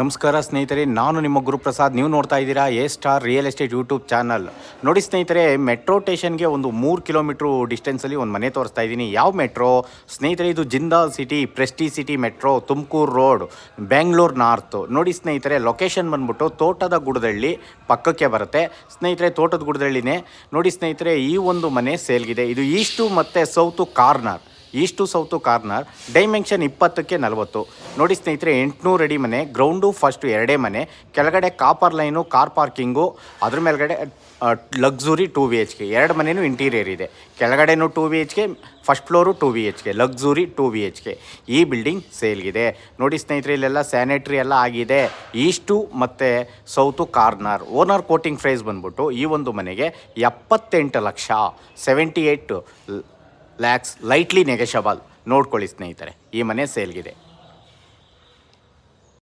ನಮಸ್ಕಾರ ಸ್ನೇಹಿತರೆ, ನಾನು ನಿಮ್ಮ ಗುರುಪ್ರಸಾದ್. ನೀವು ನೋಡ್ತಾ ಇದ್ದೀರಾ A star real estate YouTube channel. ನೋಡಿ ಸ್ನೇಹಿತರೆ, ಮೆಟ್ರೋ ಸ್ಟೇಷನ್ಗೆ ಒಂದು 3 ಕಿಲೋಮೀಟ್ರು ಡಿಸ್ಟೆನ್ಸಲ್ಲಿ ಒಂದು ಮನೆ ತೋರಿಸ್ತಾ ಇದ್ದೀನಿ. ಯಾವ ಮೆಟ್ರೋ ಸ್ನೇಹಿತರೆ? ಇದು Jindal city, prestige city metro, Tumakuru road, Bengaluru north. ನೋಡಿ ಸ್ನೇಹಿತರೆ, ಲೊಕೇಶನ್ ಬಂದ್ಬಿಟ್ಟು ತೋಟದ ಗುಡದಳ್ಳಿ ಪಕ್ಕಕ್ಕೆ ಬರುತ್ತೆ ಸ್ನೇಹಿತರೆ. ತೋಟದ ಗುಡದಳ್ಳಿನೇ. ನೋಡಿ ಸ್ನೇಹಿತರೆ, ಈ ಒಂದು ಮನೆ ಸೇಲ್ಗಿದೆ. ಇದು ಈಸ್ಟು ಮತ್ತು south corner. East south corner. Dimension 20ಕ್ಕೆ 40. ನೋಡಿ ಸ್ನೇಹಿತರೆ, 800 ಅಡಿ ಮನೆ. ಗ್ರೌಂಡು ಫಸ್ಟು 2 ಮನೆ, ಕೆಳಗಡೆ ಕಾಪರ್ ಲೈನು, ಕಾರ್ ಪಾರ್ಕಿಂಗು, ಅದ್ರ ಮೇಲ್ಗಡೆ ಲಕ್ಸುರಿ 2 BHK. 2 ಮನೆಯೂ ಇಂಟೀರಿಯರ್ ಇದೆ. ಕೆಳಗಡೆನೂ 2 BHK, first floor 2 BHK, luxury 2 BHK. ಈ ಬಿಲ್ಡಿಂಗ್ ಸೇಲ್ಗಿದೆ. ನೋಡಿ ಸ್ನೇಹಿತರೆ, ಇಲ್ಲೆಲ್ಲ ಸ್ಯಾನಿಟ್ರಿ ಎಲ್ಲ ಆಗಿದೆ. ಈಸ್ಟು ಮತ್ತು south corner. Owner quoting price ಬಂದ್ಬಿಟ್ಟು ಈ ಒಂದು ಮನೆಗೆ 78 ಲಕ್ಷ, 78 ಲ್ಯಾಕ್ಸ್, ಲೈಟ್ಲಿ ನೆಗೆಷಬಲ್. ನೋಡ್ಕೊಳ್ಳಿ ಸ್ನೇಹಿತರೆ, ಈ ಮನೆ ಸೇಲ್ಗಿದೆ.